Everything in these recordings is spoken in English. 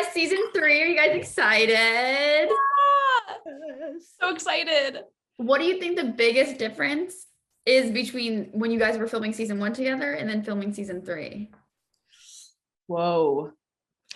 Yes, season 3. Are you guys excited? So excited. What do you think the biggest difference is between when you guys were filming season 1 together and then filming season 3? Whoa.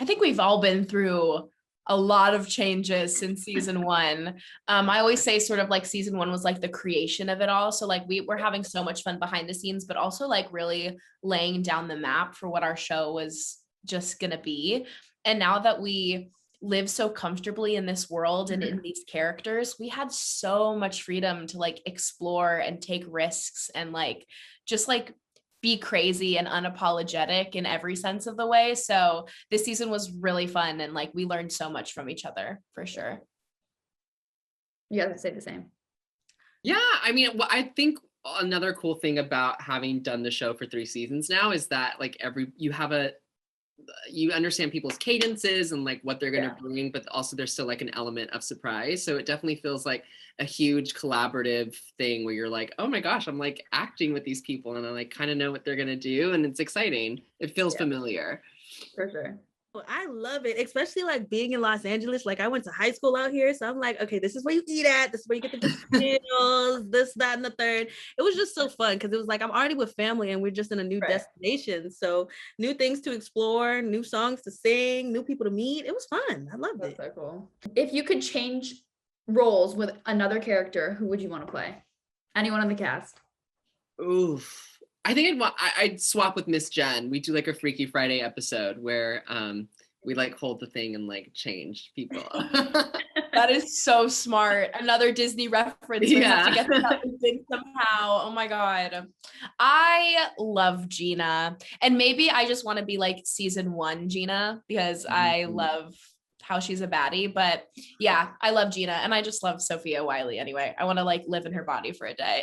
I think we've all been through a lot of changes since season 1. I always say sort of like season 1 was like the creation of it all. So like we're having so much fun behind the scenes, but also like really laying down the map for what our show was just gonna be. And now that we live so comfortably in this world and in these characters, we had so much freedom to like explore and take risks and like just like be crazy and unapologetic in every sense of the way. So this season was really fun and like we learned so much from each other for sure. You guys would say the same. Yeah, I mean, I think another cool thing about having done the show for 3 seasons now is that like you understand people's cadences and like what they're going to bring, but also there's still like an element of surprise. So it definitely feels like a huge collaborative thing where you're like, oh my gosh, I'm like acting with these people and I like kind of know what they're going to do. And it's exciting. It feels familiar. For sure. Well, I love it, especially like being in Los Angeles. Like I went to high school out here. So I'm like, okay, this is where you eat at. This is where you get the good meals, this, that, and the third. It was just so fun because it was like, I'm already with family and we're just in a new destination. So new things to explore, new songs to sing, new people to meet. It was fun. I loved it. So cool. If you could change roles with another character, who would you want to play? Anyone on the cast? Oof. I think I'd swap with Miss Jen. We do like a Freaky Friday episode where we like hold the thing and like change people. That is so smart. Another Disney reference. We have to get that in somehow. Oh my God. I love Gina. And maybe I just want to be like season 1 Gina because I love how she's a baddie. But yeah, I love Gina. And I just love Sophia Wiley anyway. I want to like live in her body for a day.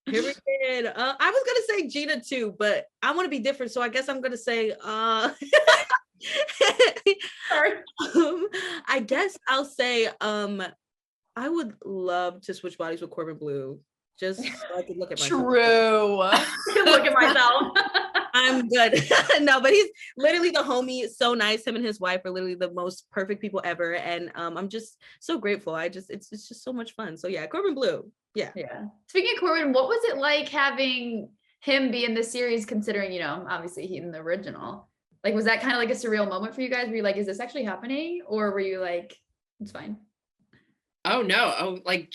Here we did. I was gonna say Gina too, but I want to be different, so I guess I'm gonna say Sorry. I guess I'll say I would love to switch bodies with Corbin Blue, just so I could look at myself. True. Look at myself. I'm good. No, but he's literally the homie. So nice. Him and his wife are literally the most perfect people ever, and I'm just so grateful. It's just so much fun. So yeah, Corbin Blue. Yeah. Speaking of Corbin, what was it like having him be in this series, considering, you know, obviously he's in the original? Like, was that kind of like a surreal moment for you guys? Were you like, is this actually happening? Or were you like, it's fine? Oh no. Oh, like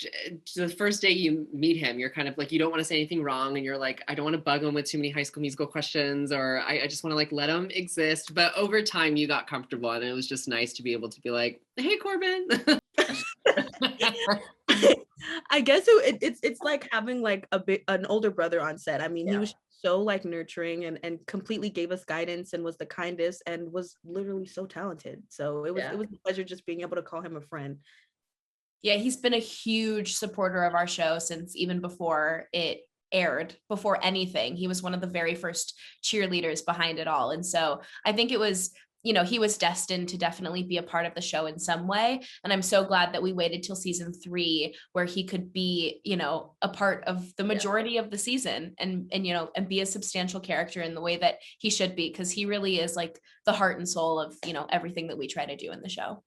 the first day you meet him, you're kind of like, you don't want to say anything wrong. And you're like, I don't want to bug him with too many High School Musical questions, or I just want to like, let him exist. But over time you got comfortable and it was just nice to be able to be like, hey, Corbin. I guess it's like having like an older brother on set. I mean, he was so like nurturing and completely gave us guidance and was the kindest and was literally so talented. So it was a pleasure just being able to call him a friend. Yeah, he's been a huge supporter of our show since even before it aired, before anything. He was one of the very first cheerleaders behind it all. And so I think it was, you know, he was destined to definitely be a part of the show in some way. And I'm so glad that we waited till season 3 where he could be, you know, a part of the majority of the season and, you know, and be a substantial character in the way that he should be. Cause he really is like the heart and soul of, you know, everything that we try to do in the show.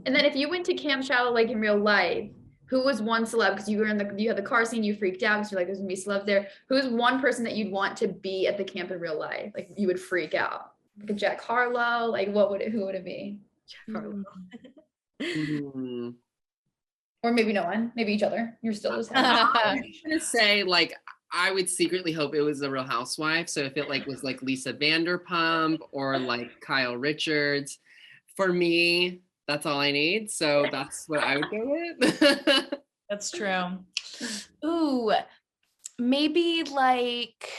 And then if you went to Camp Shallow Lake in real life, who was one celeb? Because you had the car scene, you freaked out because you're like, there's gonna be celebs there. Who's one person that you'd want to be at the camp in real life? Like you would freak out. Like a Jack Harlow, like who would it be? Jack Harlow. Or maybe no one, maybe each other. You're still just I'm gonna say like I would secretly hope it was a Real Housewife. So if it like was like Lisa Vanderpump or like Kyle Richards, for me, that's all I need. So that's what I would go with. That's true. Ooh, maybe like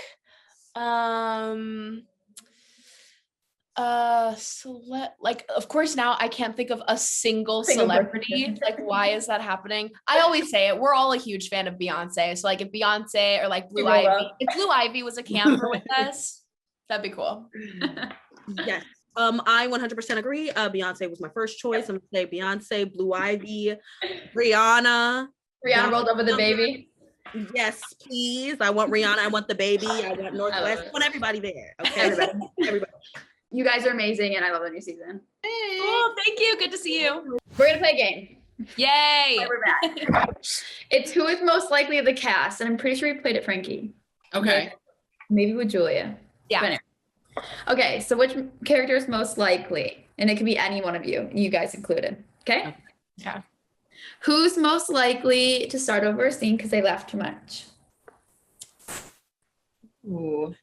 like of course now I can't think of a single celebrity. Like why is that happening? I always say it, we're all a huge fan of Beyonce, so like if Beyonce or like Blue Ivy, if Blue Ivy was a camper with us, that'd be cool. Yes. I 100% agree. Beyonce was my first choice. I'm gonna say Beyonce, Blue Ivy, Rihanna. Rihanna rolled over the baby. Yes, please. I want Rihanna. I want the baby. I want Northwest. I want everybody there. Okay, everybody. You guys are amazing, and I love the new season. Cool, thank you. Good to see you. We're gonna play a game. Yay. We're back. It's who is most likely of the cast, and I'm pretty sure we played it, Frankie. Okay. Maybe with Julia. Yeah. But anyway. Okay, so which character is most likely? And it can be any one of you guys included. Okay? Okay. Who's most likely to start over a scene because they laughed too much? Ooh.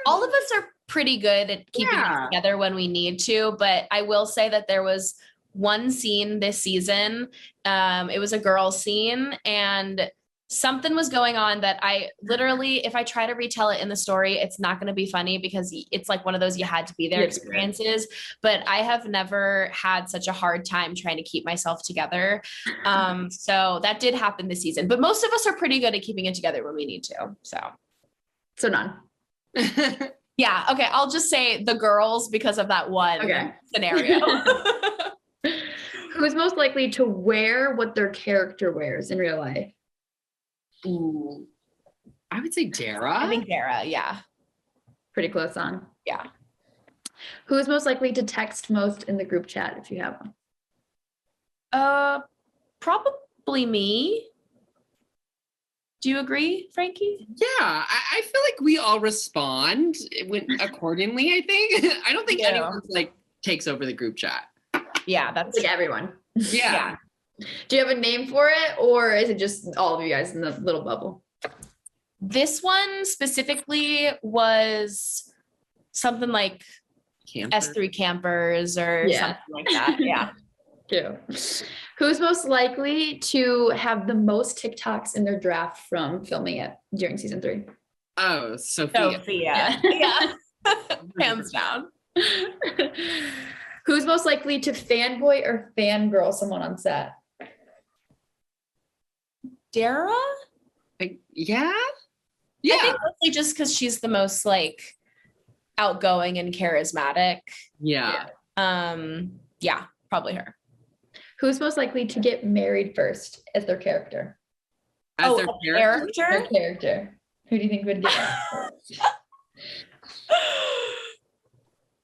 All of us are pretty good at keeping it together when we need to, but I will say that there was one scene this season. It was a girl scene, and something was going on that I literally, if I try to retell it in the story, it's not going to be funny because it's like one of those you had to be there experiences. But I have never had such a hard time trying to keep myself together. So that did happen this season, but most of us are pretty good at keeping it together when we need to. So none. Yeah. Okay. I'll just say the girls because of that one scenario. Who's most likely to wear what their character wears in real life? Ooh. I would say Dara. I think Dara. Yeah. Pretty close on. Yeah. Who's most likely to text most in the group chat if you have one? Probably me. Do you agree, Frankie? Yeah, I feel like we all respond accordingly, I think. I don't think anyone like takes over the group chat. Yeah, that's like everyone. Yeah. Do you have a name for it, or is it just all of you guys in the little bubble? This one specifically was something like S3 campers or something like that. Yeah. Cute. Who's most likely to have the most TikToks in their draft from filming it during season 3? Oh, Sophia. Yeah. Hands down. Who's most likely to fanboy or fangirl someone on set? Dara? Yeah. I think mostly just because she's the most like outgoing and charismatic. Yeah. Yeah, probably her. Who's most likely to get married first as their character? As their character? Their character. Who do you think would get married first?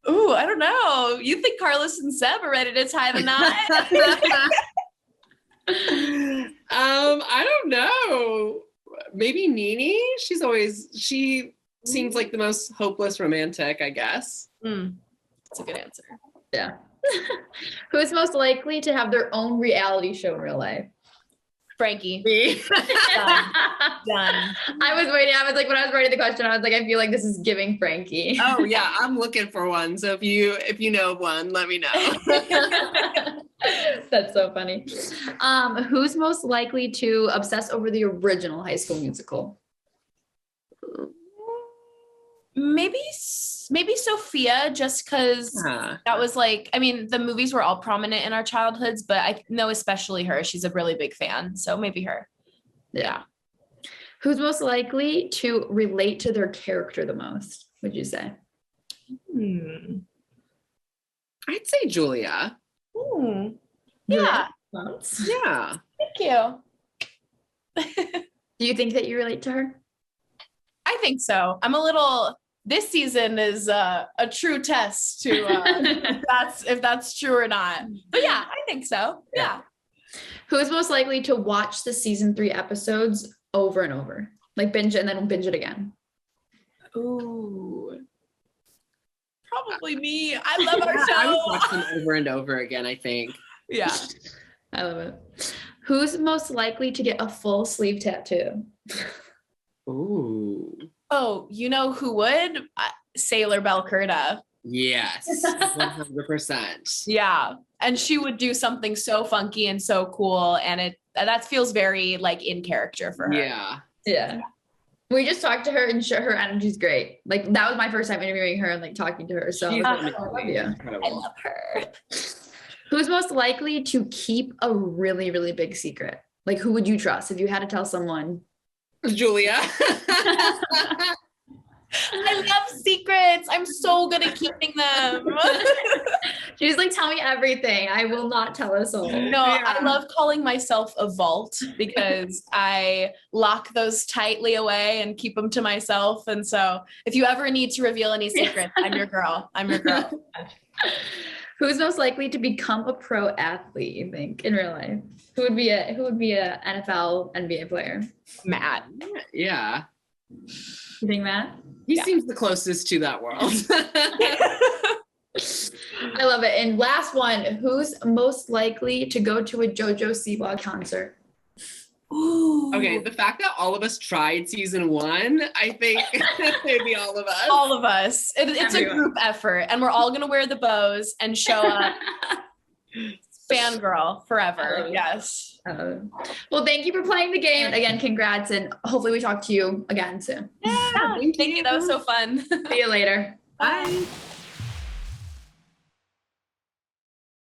Ooh, I don't know. You think Carlos and Seb are ready to tie the knot? I don't know. Maybe Nini. She seems like the most hopeless romantic, I guess. That's a good answer. Yeah. Who's most likely to have their own reality show in real life? Frankie. Me. Done. I was waiting. I was like, when I was writing the question, I was like, I feel like this is giving Frankie. Oh yeah, I'm looking for one. So if you know one, let me know. That's so funny. Who's most likely to obsess over the original High School Musical? Maybe Sophia, just because that was like, I mean, the movies were all prominent in our childhoods, but I know especially her. She's a really big fan. So maybe her. Yeah. Who's most likely to relate to their character the most, would you say? I'd say Julia. Yeah. Yeah. Thank you. Do you think that you relate to her? I think so. This season is a true test to if that's true or not. But yeah, I think so. Yeah. Who's most likely to watch the season 3 episodes over and over? Like binge it and then binge it again? Ooh. Probably me. I love our show. I would watch them over and over again, I think. Yeah. I love it. Who's most likely to get a full sleeve tattoo? Ooh. Oh, you know who would? Sailor Belcurta. Yes, 100%. Yeah, and she would do something so funky and so cool, and that feels very like in character for her. Yeah. We just talked to her, and her energy's great. Like that was my first time interviewing her and like talking to her. So I love you. I love her. Who's most likely to keep a really, really big secret? Like who would you trust if you had to tell someone? Julia. I love secrets. I'm so good at keeping them. She was like, tell me everything. I will not tell us all. No, Yeah. I love calling myself a vault because I lock those tightly away and keep them to myself. And so if you ever need to reveal any secrets, I'm your girl. I'm your girl. Who's most likely to become a pro athlete, you think, in real life? Who would be a NFL, NBA player? Matt. Yeah. You think Matt? He Yeah. seems the closest to that world. I love it. And last one, who's most likely to go to a JoJo Siwa concert? Ooh. Okay, the fact that all of us tried season 1, I think maybe all of us. All of us. It's a Everyone. group effort, and we're all gonna wear the bows and show up. Fangirl forever. Yes. Well, thank you for playing the game. Again, congrats, and hopefully we talk to you again soon. Yeah. Thank you. That was so fun. See you later. Bye.